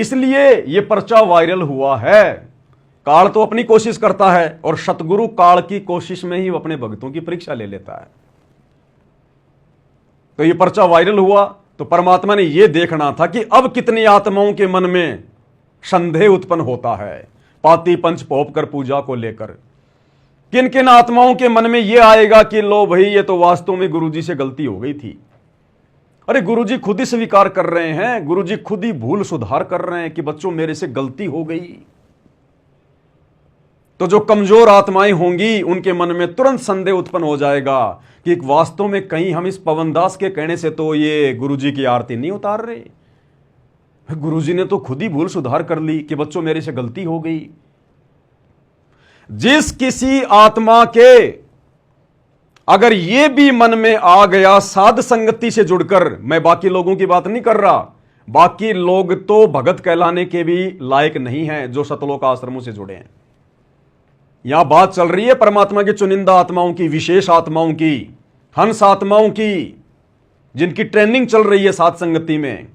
इसलिए यह पर्चा वायरल हुआ है। काल तो अपनी कोशिश करता है और सतगुरु काल की कोशिश में ही अपने भक्तों की परीक्षा ले लेता है। तो यह पर्चा वायरल हुआ तो परमात्मा ने यह देखना था कि अब कितनी आत्माओं के मन में संदेह उत्पन्न होता है पाती पंच पोप कर पूजा को लेकर। किन किन आत्माओं के मन में यह आएगा कि लो भाई, ये तो वास्तव में गुरुजी से गलती हो गई थी। अरे गुरुजी खुद ही स्वीकार कर रहे हैं, गुरुजी खुद ही भूल सुधार कर रहे हैं कि बच्चों मेरे से गलती हो गई। तो जो कमजोर आत्माएं होंगी उनके मन में तुरंत संदेह उत्पन्न हो जाएगा कि वास्तव में कहीं हम इस पवनदास के कहने से तो ये गुरुजी की आरती नहीं उतार रहे, गुरुजी ने तो खुद ही भूल सुधार कर ली कि बच्चों मेरे से गलती हो गई। जिस किसी आत्मा के अगर यह भी मन में आ गया साध संगति से जुड़कर, मैं बाकी लोगों की बात नहीं कर रहा, बाकी लोग तो भगत कहलाने के भी लायक नहीं हैं जो सतलोक आश्रमों से जुड़े हैं। यहां बात चल रही है परमात्मा की चुनिंदा आत्माओं की, विशेष आत्माओं की, हंस आत्माओं की, जिनकी ट्रेनिंग चल रही है साध संगति में।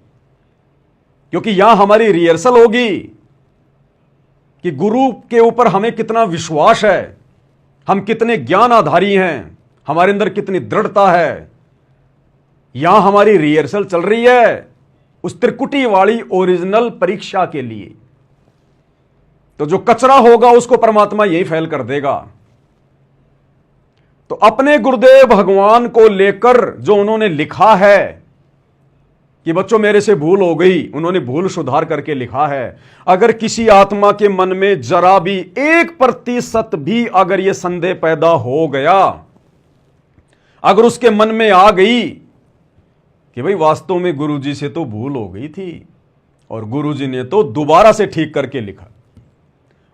क्योंकि यहां हमारी रिहर्सल होगी कि गुरु के ऊपर हमें कितना विश्वास है, हम कितने ज्ञान आधारी हैं, हमारे अंदर कितनी दृढ़ता है। यहां हमारी रिहर्सल चल रही है उस त्रिकुटी वाली ओरिजिनल परीक्षा के लिए। तो जो कचरा होगा उसको परमात्मा यही फैल कर देगा। तो अपने गुरुदेव भगवान को लेकर जो उन्होंने लिखा है कि बच्चों मेरे से भूल हो गई, उन्होंने भूल सुधार करके लिखा है। अगर किसी आत्मा के मन में जरा भी 1% भी अगर यह संदेह पैदा हो गया, अगर उसके मन में आ गई कि भाई वास्तव में गुरुजी से तो भूल हो गई थी और गुरुजी ने तो दोबारा से ठीक करके लिखा,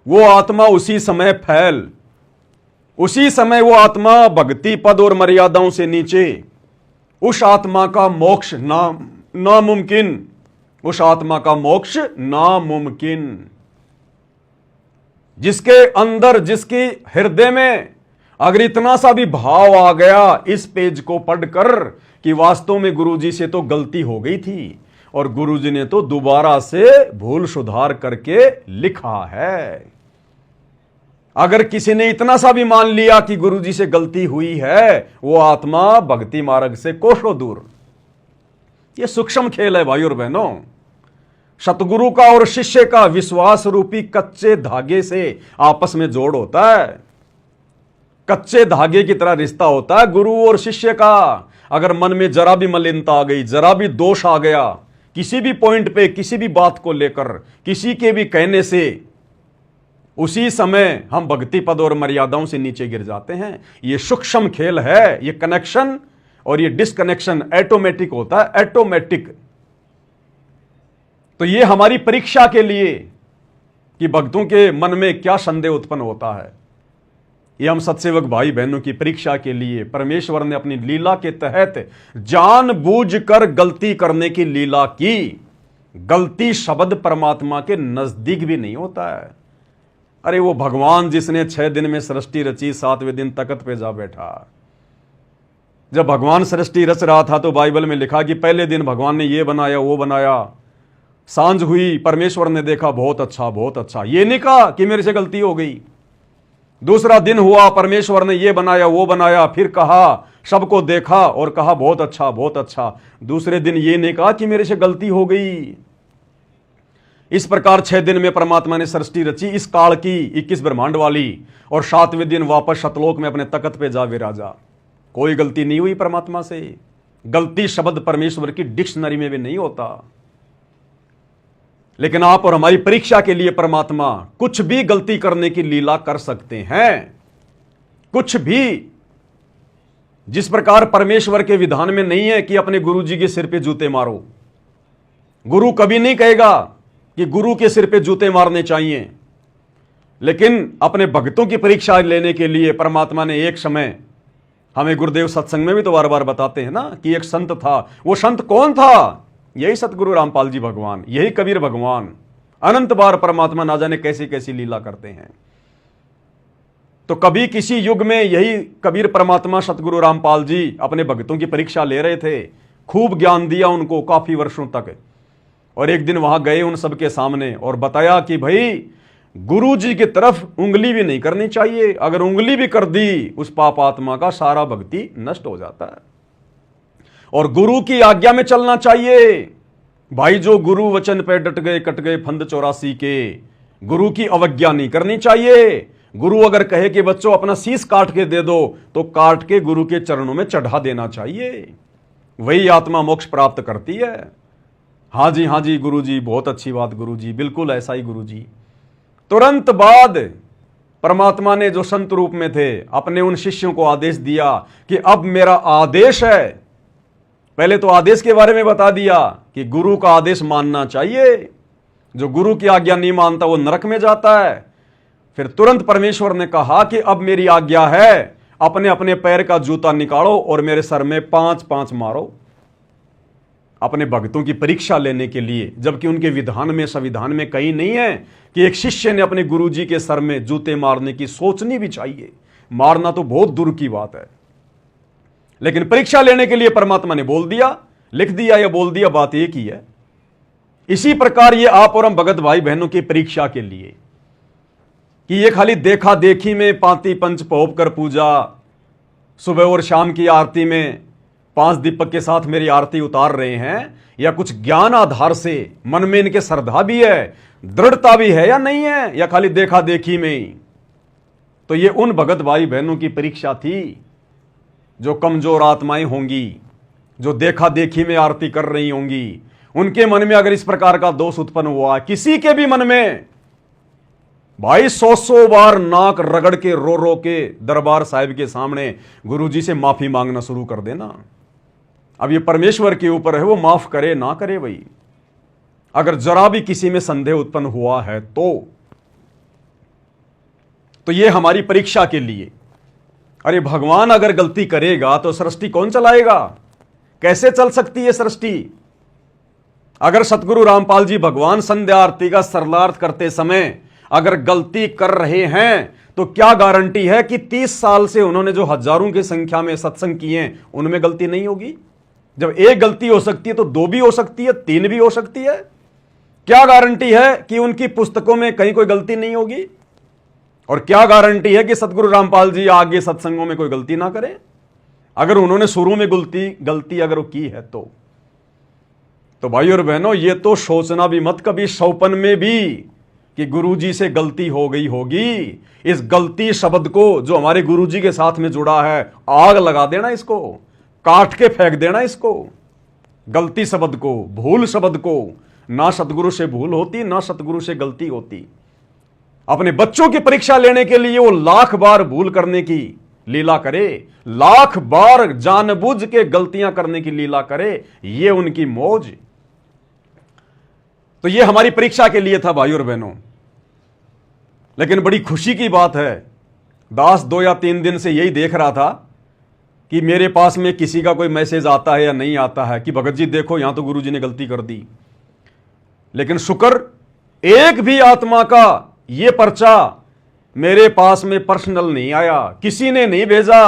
वो आत्मा उसी समय फैल, उसी समय वो आत्मा भक्ति पद और मर्यादाओं से नीचे, उस आत्मा का मोक्ष नामुमकिन, उस आत्मा का मोक्ष नामुमकिन। जिसके अंदर, जिसके हृदय में अगर इतना सा भी भाव आ गया इस पेज को पढ़कर कि वास्तव में गुरुजी से तो गलती हो गई थी और गुरुजी ने तो दोबारा से भूल सुधार करके लिखा है, अगर किसी ने इतना सा भी मान लिया कि गुरुजी से गलती हुई है, वो आत्मा भक्ति मार्ग से कोसों दूर। यह सूक्ष्म खेल है भाई और बहनों। सतगुरु का और शिष्य का विश्वास रूपी कच्चे धागे से आपस में जोड़ होता है, कच्चे धागे की तरह रिश्ता होता है गुरु और शिष्य का। अगर मन में जरा भी मलिनता आ गई, जरा भी दोष आ गया किसी भी पॉइंट पे, किसी भी बात को लेकर, किसी के भी कहने से, उसी समय हम भक्ति पद और मर्यादाओं से नीचे गिर जाते हैं। यह सूक्ष्म खेल है। यह कनेक्शन और यह डिस्कनेक्शन ऑटोमेटिक होता है, ऑटोमेटिक। तो यह हमारी परीक्षा के लिए कि भक्तों के मन में क्या संदेह उत्पन्न होता है, ये हम सत्सेवक भाई बहनों की परीक्षा के लिए परमेश्वर ने अपनी लीला के तहत जानबूझकर गलती करने की लीला की। गलती शब्द परमात्मा के नजदीक भी नहीं होता है। अरे वो भगवान जिसने 6 दिन में सृष्टि रची, 7वें दिन तख्त पे जा बैठा। जब भगवान सृष्टि रच रहा था तो बाइबल में लिखा कि पहले दिन भगवान ने ये बनाया, वो बनाया, सांझ हुई, परमेश्वर ने देखा बहुत अच्छा, बहुत अच्छा। ये नहीं कहा कि मेरे से गलती हो गई। दूसरा दिन हुआ, परमेश्वर ने ये बनाया, वो बनाया, फिर कहा, सबको देखा और कहा बहुत अच्छा, बहुत अच्छा। दूसरे दिन ये नहीं कहा कि मेरे से गलती हो गई। इस प्रकार 6 दिन में परमात्मा ने सृष्टि रची, इस काल की 21 ब्रह्मांड वाली, और 7वें दिन वापस सतलोक में अपने तख्त पे जा विराजा। कोई गलती नहीं हुई परमात्मा से। गलती शब्द परमेश्वर की डिक्शनरी में भी नहीं होता। लेकिन आप और हमारी परीक्षा के लिए परमात्मा कुछ भी गलती करने की लीला कर सकते हैं, कुछ भी। जिस प्रकार परमेश्वर के विधान में नहीं है कि अपने गुरु जी के सिर पे जूते मारो। गुरु कभी नहीं कहेगा कि गुरु के सिर पे जूते मारने चाहिए। लेकिन अपने भक्तों की परीक्षा लेने के लिए परमात्मा ने एक समय, हमें गुरुदेव सत्संग में भी तो बार बार बताते हैं ना कि एक संत था। वो संत कौन था? यही सतगुरु रामपाल जी भगवान, यही कबीर भगवान। अनंत बार परमात्मा ना जाने कैसी कैसी लीला करते हैं। तो कभी किसी युग में यही कबीर परमात्मा सतगुरु रामपाल जी अपने भक्तों की परीक्षा ले रहे थे। खूब ज्ञान दिया उनको काफी वर्षों तक, और एक दिन वहां गए उन सबके सामने और बताया कि भाई गुरु जी की तरफ उंगली भी नहीं करनी चाहिए, अगर उंगली भी कर दी उस पाप आत्मा का सारा भक्ति नष्ट हो जाता है, और गुरु की आज्ञा में चलना चाहिए। भाई जो गुरु वचन पे डट गए कट गए फंद 84 के, गुरु की अवज्ञा नहीं करनी चाहिए। गुरु अगर कहे कि बच्चों अपना शीश काट के दे दो तो काट के गुरु के चरणों में चढ़ा देना चाहिए, वही आत्मा मोक्ष प्राप्त करती है। हाँ जी गुरु जी, बहुत अच्छी बात गुरु जी, बिल्कुल ऐसा ही गुरु जी। तुरंत बाद परमात्मा ने जो संत रूप में थे अपने उन शिष्यों को आदेश दिया कि अब मेरा आदेश है। पहले तो आदेश के बारे में बता दिया कि गुरु का आदेश मानना चाहिए, जो गुरु की आज्ञा नहीं मानता वो नरक में जाता है। फिर तुरंत परमेश्वर ने कहा कि अब मेरी आज्ञा है, अपने अपने पैर का जूता निकालो और मेरे सर में 5-5 मारो, अपने भक्तों की परीक्षा लेने के लिए। जबकि उनके विधान में संविधान में कहीं नहीं है कि एक शिष्य ने अपने गुरुजी के सर में जूते मारने की सोचनी भी चाहिए, मारना तो बहुत दूर की बात है। लेकिन परीक्षा लेने के लिए परमात्मा ने बोल दिया, लिख दिया या बोल दिया, बात एक ही है। इसी प्रकार ये आप और हम भगत भाई बहनों की परीक्षा के लिए कि ये खाली देखा देखी में पांति पंच पहोप कर पूजा, सुबह और शाम की आरती में 5 दीपक के साथ मेरी आरती उतार रहे हैं, या कुछ ज्ञान आधार से मन में इनके श्रद्धा भी है, दृढ़ता भी है या नहीं है, या खाली देखा देखी में ही। तो ये उन भगत भाई बहनों की परीक्षा थी जो कमजोर आत्माएं होंगी, जो देखा देखी में आरती कर रही होंगी। उनके मन में अगर इस प्रकार का दोष उत्पन्न हुआ, किसी के भी मन में, भाई 100 बार नाक रगड़ के रो रो के दरबार साहिब के सामने गुरुजी से माफी मांगना शुरू कर देना। अब ये परमेश्वर के ऊपर है, वो माफ करे ना करे। भाई अगर जरा भी किसी में संदेह उत्पन्न हुआ है तो ये हमारी परीक्षा के लिए। अरे भगवान अगर गलती करेगा तो सृष्टि कौन चलाएगा? कैसे चल सकती है सृष्टि? अगर सतगुरु रामपाल जी भगवान संध्या आरती का सरलार्थ करते समय अगर गलती कर रहे हैं तो क्या गारंटी है कि 30 साल से उन्होंने जो हजारों की संख्या में सत्संग किए हैं उनमें गलती नहीं होगी? जब एक गलती हो सकती है तो 2 भी हो सकती है, 3 भी हो सकती है। क्या गारंटी है कि उनकी पुस्तकों में कहीं कोई गलती नहीं होगी? और क्या गारंटी है कि सतगुरु रामपाल जी आगे सत्संगों में कोई गलती ना करें? अगर उन्होंने शुरू में गलती अगर वो की है तो भाई और बहनों, ये तो सोचना भी मत कभी सौपन में भी कि गुरुजी से गलती हो गई होगी। इस गलती शब्द को जो हमारे गुरुजी के साथ में जुड़ा है, आग लगा देना, इसको काट के फेंक देना, इसको गलती शब्द को, भूल शब्द को। ना सतगुरु से भूल होती, ना सतगुरु से गलती होती। अपने बच्चों की परीक्षा लेने के लिए वो लाख बार भूल करने की लीला करे, लाख बार जानबूझ के गलतियां करने की लीला करे, ये उनकी मौज। तो ये हमारी परीक्षा के लिए था भाई और बहनों। लेकिन बड़ी खुशी की बात है, दास 2 या 3 दिन से यही देख रहा था कि मेरे पास में किसी का कोई मैसेज आता है या नहीं आता है कि भगत जी देखो यहां तो गुरुजी ने गलती कर दी। लेकिन शुक्र, एक भी आत्मा का ये पर्चा मेरे पास में पर्सनल नहीं आया, किसी ने नहीं भेजा।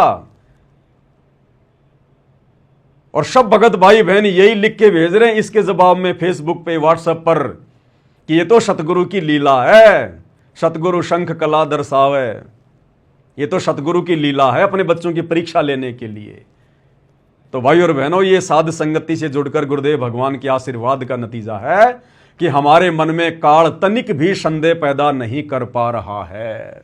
और सब भगत भाई बहन यही लिख के भेज रहे हैं इसके जवाब में फेसबुक पे, व्हाट्सएप पर, कि ये तो सतगुरु की लीला है, सतगुरु शंख कला दर्शावे। ये तो सतगुरु की लीला है अपने बच्चों की परीक्षा लेने के लिए। तो भाई और बहनों, ये साध संगति से जुड़कर गुरुदेव भगवान के आशीर्वाद का नतीजा है कि हमारे मन में काल तनिक भी संदेह पैदा नहीं कर पा रहा है।